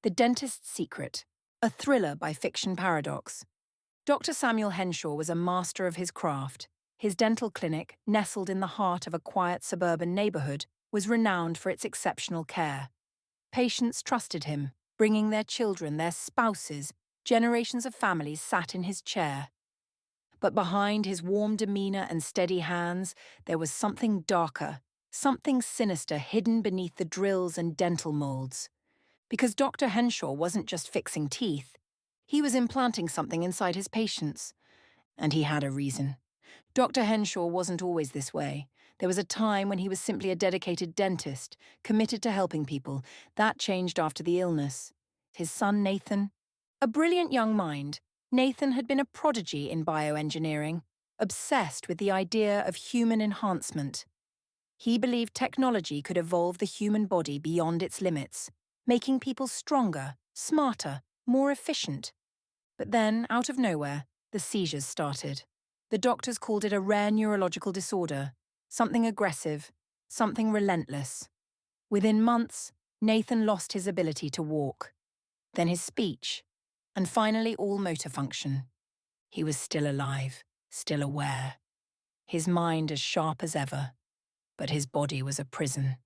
The Dentist's Secret, a thriller by Fiction Paradox. Dr. Samuel Henshaw was a master of his craft. His dental clinic, nestled in the heart of a quiet suburban neighborhood, was renowned for its exceptional care. Patients trusted him, bringing their children, their spouses, generations of families sat in his chair. But behind his warm demeanor and steady hands, there was something darker, something sinister hidden beneath the drills and dental molds. Because Dr. Henshaw wasn't just fixing teeth, he was implanting something inside his patients. And he had a reason. Dr. Henshaw wasn't always this way. There was a time when he was simply a dedicated dentist, committed to helping people. That changed after the illness. His son Nathan, a brilliant young mind, Nathan had been a prodigy in bioengineering, obsessed with the idea of human enhancement. He believed technology could evolve the human body beyond its limits, making people stronger, smarter, more efficient. But then, out of nowhere, the seizures started. The doctors called it a rare neurological disorder, something aggressive, something relentless. Within months, Nathan lost his ability to walk, then his speech, and finally all motor function. He was still alive, still aware. His mind as sharp as ever, but his body was a prison.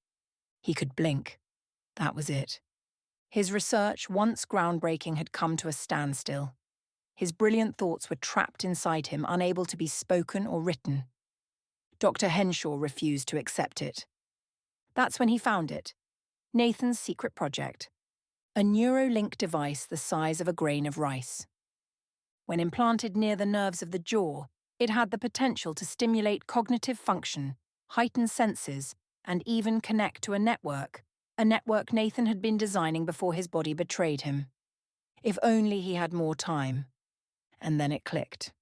He could blink. That was it. His research, once groundbreaking, had come to a standstill. His brilliant thoughts were trapped inside him, unable to be spoken or written. Dr. Henshaw refused to accept it. That's when he found it. Nathan's secret project. A Neuralink device the size of a grain of rice. When implanted near the nerves of the jaw, it had the potential to stimulate cognitive function, heighten senses, and even connect to a network Nathan had been designing before his body betrayed him. If only he had more time. And then it clicked.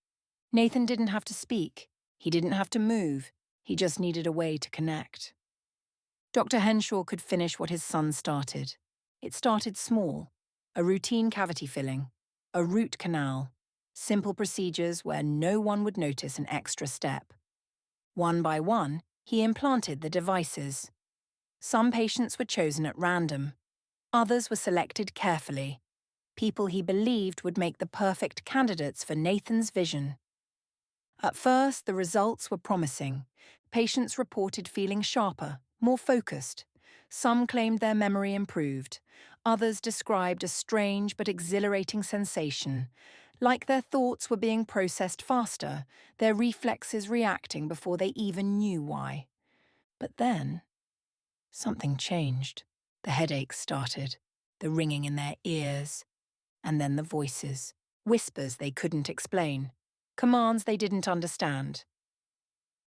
Nathan didn't have to speak. He didn't have to move. He just needed a way to connect. Dr. Henshaw could finish what his son started. It started small. A routine cavity filling. A root canal. Simple procedures where no one would notice an extra step. One by one, he implanted the devices. Some patients were chosen at random. Others were selected carefully. People he believed would make the perfect candidates for Nathan's vision. At first, the results were promising. Patients reported feeling sharper, more focused. Some claimed their memory improved. Others described a strange but exhilarating sensation, like their thoughts were being processed faster, their reflexes reacting before they even knew why. But then, something changed. The headaches started, the ringing in their ears, and then the voices, whispers they couldn't explain, commands they didn't understand.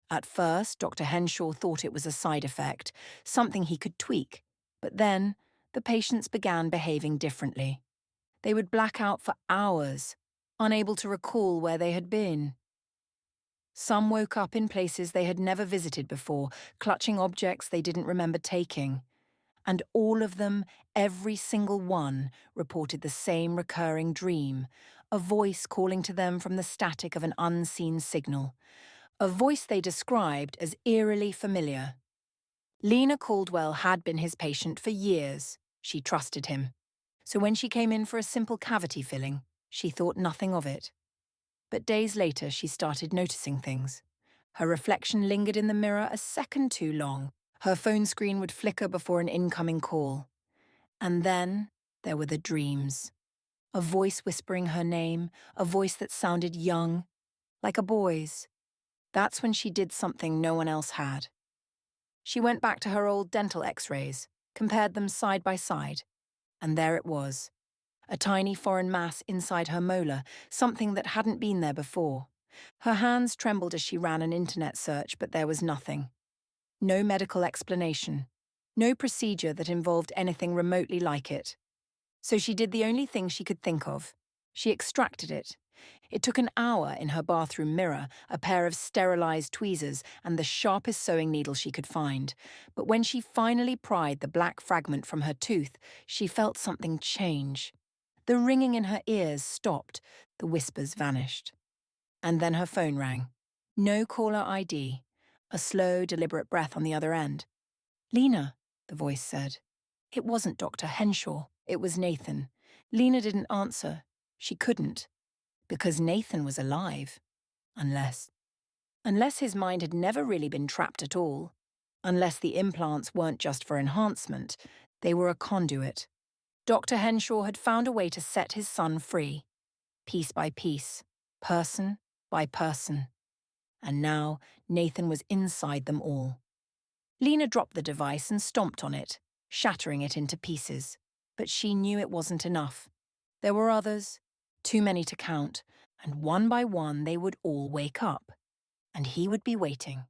At first, Dr. Henshaw thought it was a side effect, something he could tweak, but then the patients began behaving differently. They would black out for hours, unable to recall where they had been. Some woke up in places they had never visited before, clutching objects they didn't remember taking. And all of them, every single one, reported the same recurring dream, a voice calling to them from the static of an unseen signal, a voice they described as eerily familiar. Lena Caldwell had been his patient for years. She trusted him. So when she came in for a simple cavity filling, she thought nothing of it. But days later, she started noticing things. Her reflection lingered in the mirror a second too long. Her phone screen would flicker before an incoming call. And then there were the dreams. A voice whispering her name, a voice that sounded young, like a boy's. That's when she did something no one else had. She went back to her old dental x-rays, compared them side by side, and there it was. A tiny foreign mass inside her molar, something that hadn't been there before. Her hands trembled as she ran an internet search, but there was nothing. No medical explanation. No procedure that involved anything remotely like it. So she did the only thing she could think of. She extracted it. It took an hour in her bathroom mirror, a pair of sterilized tweezers, and the sharpest sewing needle she could find. But when she finally pried the black fragment from her tooth, she felt something change. The ringing in her ears stopped, the whispers vanished. And then her phone rang. No caller ID. A slow, deliberate breath on the other end. "Lena," the voice said. It wasn't Dr. Henshaw, it was Nathan. Lena didn't answer. She couldn't. Because Nathan was alive. Unless his mind had never really been trapped at all. Unless the implants weren't just for enhancement, they were a conduit. Dr. Henshaw had found a way to set his son free. Piece by piece, person by person. And now Nathan was inside them all. Lena dropped the device and stomped on it, shattering it into pieces. But she knew it wasn't enough. There were others, too many to count, and one by one they would all wake up. And he would be waiting.